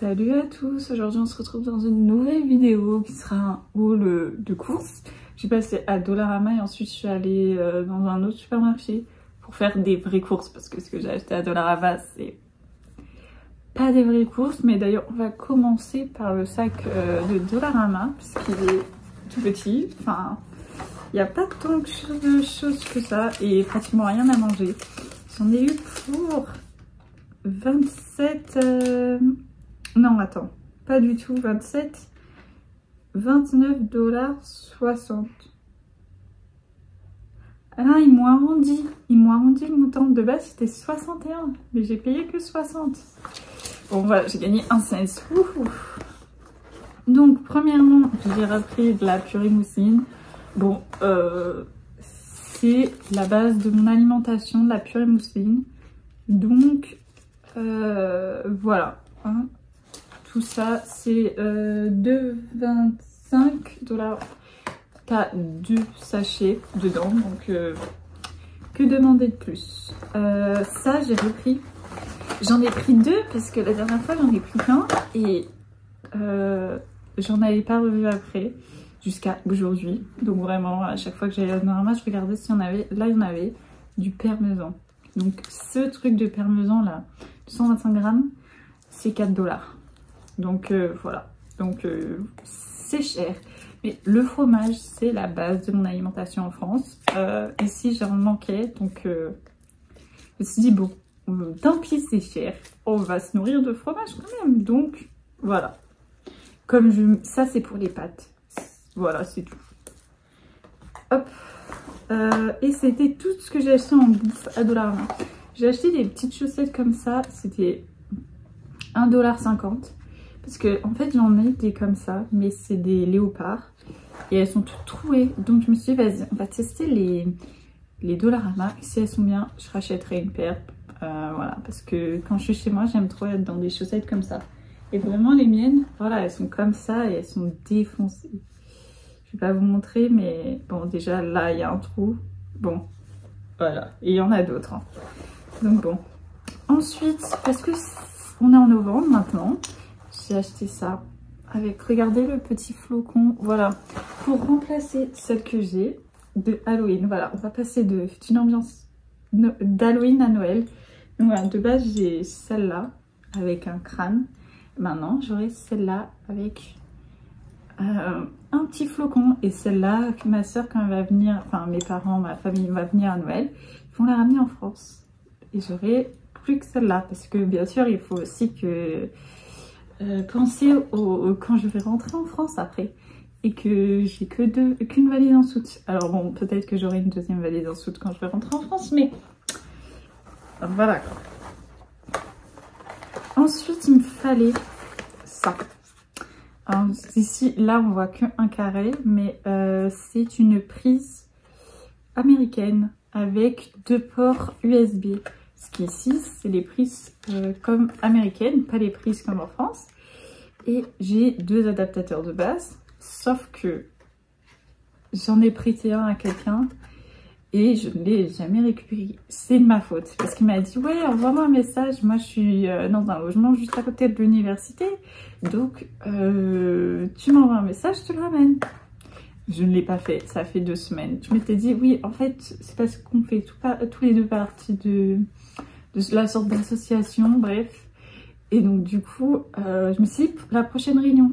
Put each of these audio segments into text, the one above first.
Salut à tous, aujourd'hui on se retrouve dans une nouvelle vidéo qui sera un haul de courses. J'ai passé à Dollarama et ensuite je suis allée dans un autre supermarché pour faire des vraies courses parce que ce que j'ai acheté à Dollarama c'est pas des vraies courses. Mais d'ailleurs on va commencer par le sac de Dollarama puisqu'il est tout petit, enfin il n'y a pas tant de choses que ça et pratiquement rien à manger. J'en ai eu pour 27... Non, attends, pas du tout, 27, 29,60 $. Ah non, ils m'ont arrondi le montant de base, c'était 61, mais j'ai payé que 60. Bon voilà, j'ai gagné 1 cent. Donc premièrement, j'ai repris de la purée mousseline. Bon, c'est la base de mon alimentation, de la purée mousseline. Donc voilà, hein. Tout ça c'est 2,25 $. T'as 2 sachets dedans, donc que demander de plus. Ça j'ai repris, j'en ai pris 2 parce que la dernière fois j'en ai pris qu'un et j'en avais pas revu après jusqu'à aujourd'hui. Donc vraiment à chaque fois que j'allais à Dollarama je regardais s'il y en avait. Là il y en avait du parmesan. Donc ce truc de parmesan là, 225 grammes, c'est 4 $. Donc voilà, donc c'est cher. Mais le fromage, c'est la base de mon alimentation en France. Ici, j'en manquais, donc je me suis dit, bon, tant pis, c'est cher, on va se nourrir de fromage quand même. Donc voilà, ça c'est pour les pâtes. Voilà, c'est tout. Hop. Et c'était tout ce que j'ai acheté en bouffe à Dollarama. J'ai acheté des petites chaussettes comme ça, c'était 1,50 $. Parce que en fait j'en ai des comme ça, mais c'est des léopards et elles sont toutes trouées. Donc je me suis dit vas-y, on va tester les Dollarama. Si elles sont bien, je rachèterai une paire. Voilà, parce que quand je suis chez moi, j'aime trop être dans des chaussettes comme ça. Et vraiment les miennes, voilà, elles sont comme ça et elles sont défoncées. Je vais pas vous montrer, mais bon, déjà là il y a un trou. Bon, voilà, et il y en a d'autres. Hein. Donc bon. Ensuite, parce que on est en novembre maintenant, j'ai acheté ça avec, regardez le petit flocon, voilà, pour remplacer celle que j'ai de Halloween. Voilà, on va passer d'une ambiance d'Halloween à Noël. Donc voilà, de base j'ai celle-là avec un crâne. Maintenant j'aurai celle-là avec un petit flocon. Et celle-là, ma soeur quand elle va venir, enfin mes parents, ma famille va venir à Noël, ils vont la ramener en France. Et j'aurai plus que celle-là parce que bien sûr il faut aussi que penser quand je vais rentrer en France après et que j'ai qu'une valise en soute. Alors bon, peut-être que j'aurai une deuxième valise en soute quand je vais rentrer en France, mais voilà quoi. Ensuite il me fallait ça. Alors ici là on voit qu'un carré, mais c'est une prise américaine avec 2 ports USB. Ce qui ici c'est les prises comme américaines, pas les prises comme en France. Et j'ai 2 adaptateurs de base, sauf que j'en ai prêté un à quelqu'un et je ne l'ai jamais récupéré. C'est de ma faute parce qu'il m'a dit ouais, envoie-moi un message, moi je suis dans un logement juste à côté de l'université, donc tu m'envoies un message, je te le ramène. Je ne l'ai pas fait, ça fait 2 semaines. Je m'étais dit oui, en fait c'est parce qu'on fait tous les deux partie de la sorte d'association, bref. Et donc du coup, je me suis dit, la prochaine réunion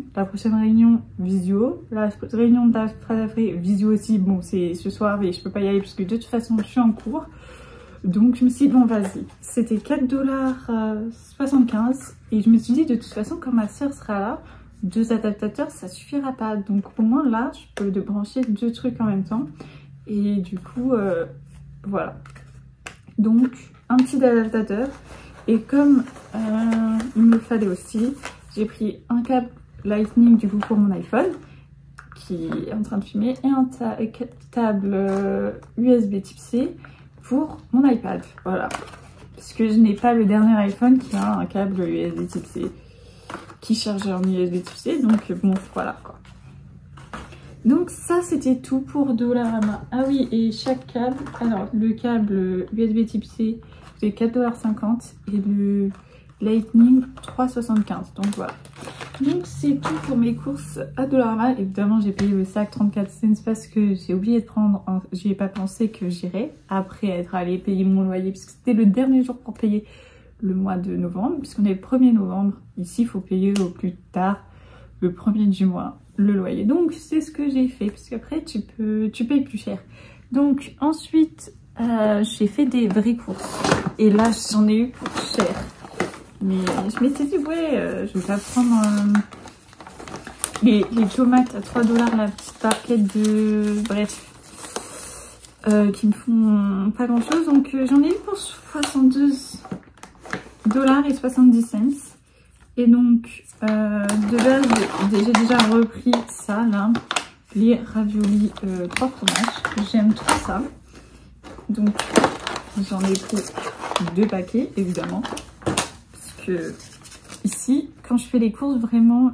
visio, la réunion d'après visio aussi, bon c'est ce soir mais je peux pas y aller parce que de toute façon je suis en cours. Donc je me suis dit bon vas-y, c'était 4,75 $. Et je me suis dit de toute façon quand ma soeur sera là, 2 adaptateurs ça suffira pas. Donc au moins là je peux brancher 2 trucs en même temps. Et du coup voilà. Donc un petit adaptateur. Et comme il me fallait aussi, j'ai pris un câble Lightning du coup pour mon iPhone qui est en train de filmer et un câble USB type C pour mon iPad. Voilà, parce que je n'ai pas le dernier iPhone qui a un câble USB type C qui charge en USB type C. Donc bon voilà quoi. Donc ça c'était tout pour Dollarama. Ah oui, et chaque câble, alors le câble USB type C c'est 4,50 $ et Lightning 3,75. Donc voilà. Donc c'est tout pour mes courses à Dollarama. Évidemment j'ai payé le sac 34 cents parce que j'ai oublié de prendre, j'y ai pas pensé que j'irais après être allée payer mon loyer, puisque c'était le dernier jour pour payer le mois de novembre, puisqu'on est le 1er novembre. Ici il faut payer au plus tard le 1er du mois le loyer. Donc c'est ce que j'ai fait, parce qu'après tu payes plus cher. Donc ensuite j'ai fait des vraies courses et là j'en ai eu pour cher. Mais je m'étais dit, ouais, je vais pas prendre les tomates à 3 $, la petite barquette de... Bref, qui me font pas grand chose. Donc j'en ai eu pour 72,70 $. Et donc, de base, j'ai déjà repris ça, là, les raviolis 3 fromages. J'aime trop ça. Donc, j'en ai pris 2 paquets, évidemment. Que ici, quand je fais les courses, vraiment,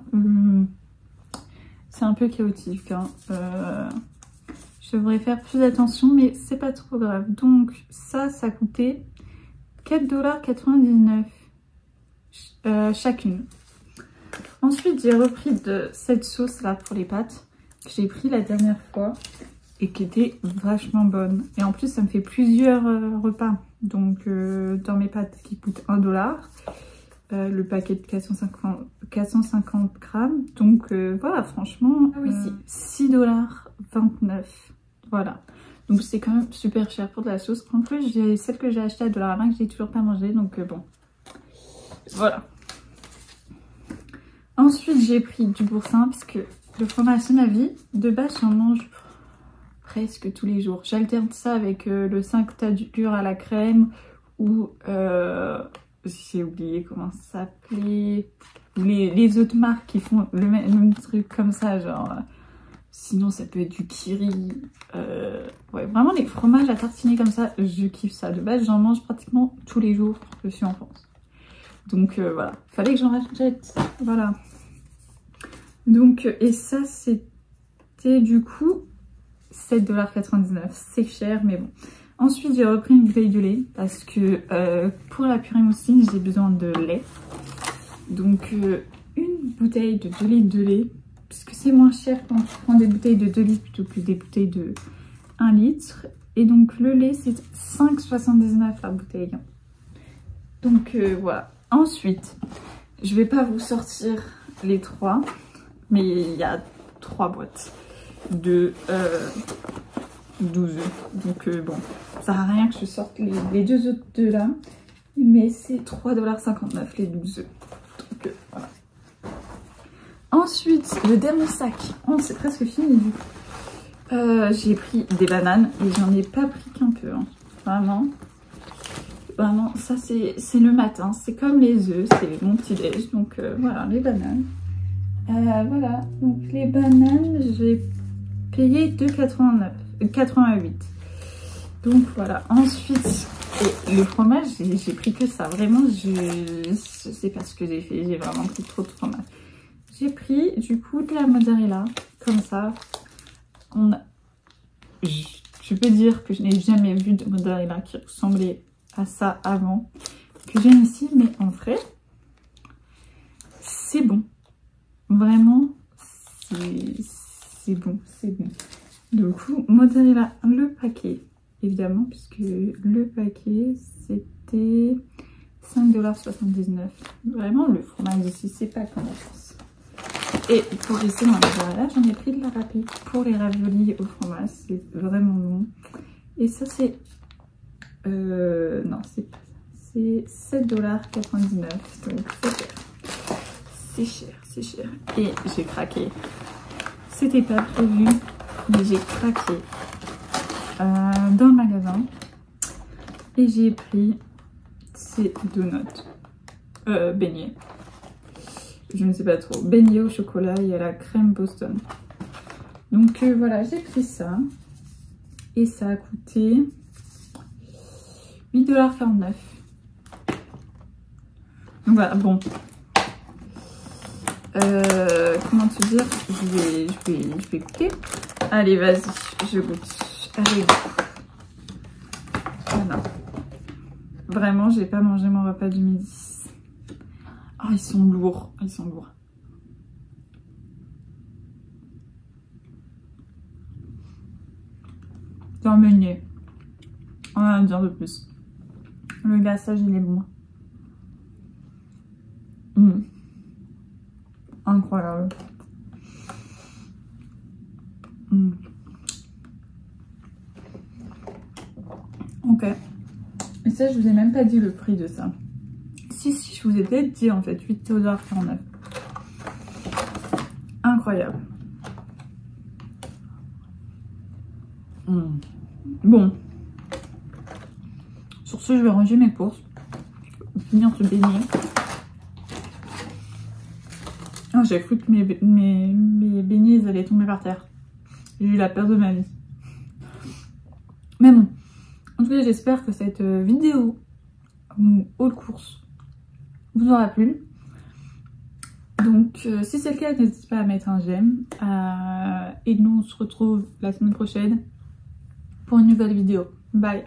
c'est un peu chaotique. Hein. Je devrais faire plus attention, mais c'est pas trop grave. Donc ça coûtait 4,99 $ chacune. Ensuite, j'ai repris de cette sauce là pour les pâtes que j'ai pris la dernière fois et qui était vachement bonne. Et en plus, ça me fait plusieurs repas. Donc dans mes pâtes qui coûtent 1 $. Le paquet de 450 grammes. Donc voilà, franchement, ah oui, 6,29 $. Voilà. Donc c'est quand même super cher pour de la sauce. En plus, j'ai celle que j'ai achetée à Dollarama que j'ai toujours pas mangée. Donc bon. Voilà. Ensuite, j'ai pris du boursin parce que le fromage, c'est ma vie. De base, j'en mange presque tous les jours. J'alterne ça avec le 5 tadure à la crème ou... j'ai oublié comment ça s'appelait. Les autres marques qui font le même truc comme ça, genre... sinon, ça peut être du Kiri. Ouais, vraiment, les fromages à tartiner comme ça, je kiffe ça. De base, j'en mange pratiquement tous les jours que je suis en France. Donc, voilà. Fallait que j'en rachète. Voilà. Donc, et ça, c'était du coup 7,99 $. C'est cher, mais bon. Ensuite, j'ai repris une bouteille de lait parce que pour la purée mousseline, j'ai besoin de lait. Donc, une bouteille de 2 litres de lait, puisque c'est moins cher quand tu prends des bouteilles de 2 litres plutôt que des bouteilles de 1 litre. Et donc, le lait, c'est 5,79 € la bouteille. Donc, voilà. Ensuite, je vais pas vous sortir les 3, mais il y a 3 boîtes de... 12 œufs. Donc bon, ça sert à rien que je sorte les 2 autres de là. Mais c'est 3,59 $ les 12 œufs. Donc voilà. Ensuite, le dernier sac. Oh, c'est presque fini du coup. J'ai pris des bananes et j'en ai pas pris qu'un peu. Hein. Vraiment. Vraiment, ça c'est le matin. C'est comme les œufs, c'est mon petit déj. Donc voilà, les bananes. Voilà, donc les bananes, j'ai payé 2,88 €. Donc voilà, ensuite, et le fromage, j'ai pris que ça. Vraiment, je sais pas ce que j'ai fait, j'ai vraiment pris trop de fromage. J'ai pris du coup de la mozzarella, comme ça. Je peux dire que je n'ai jamais vu de mozzarella qui ressemblait à ça avant, que j'aime ici, mais en vrai, c'est bon. Vraiment, c'est bon, c'est bon. Du coup, mozzarella, le paquet, évidemment, puisque le paquet, c'était 5,79 $. Vraiment, le fromage ici, c'est pas comme en France. Et pour rester dans la mozzarella, j'en ai pris de la rapide pour les raviolis au fromage. C'est vraiment bon. Et ça, c'est... non, c'est pas ça. C'est 7,99 $. Donc, c'est cher. C'est cher, c'est cher. Et j'ai craqué. C'était pas prévu, mais j'ai craqué dans le magasin. Et j'ai pris ces donuts. Beignets. Je ne sais pas trop. Beignets au chocolat et à la crème Boston. Donc voilà, j'ai pris ça. Et ça a coûté 8,49 $. Donc voilà, bon. Comment te dire, je vais goûter. Allez, vas-y, je goûte. Allez, voilà. Vraiment, j'ai pas mangé mon repas du midi. Oh, ils sont lourds, ils sont lourds. C'est un meunier. On va en dire de plus. Le glaçage, il est bon. Incroyable. Ok. Et ça, je vous ai même pas dit le prix de ça. Si, je vous ai peut-être dit en fait, 8,49 $. Incroyable. Bon. Sur ce, je vais ranger mes courses. Finir ce beignet. Oh, j'ai cru que mes beignets ils allaient tomber par terre. J'ai eu la peur de ma vie. Mais bon. En tout cas, j'espère que cette vidéo haul course vous aura plu. Donc, si c'est le cas, n'hésitez pas à mettre un j'aime. Et nous, on se retrouve la semaine prochaine pour une nouvelle vidéo. Bye!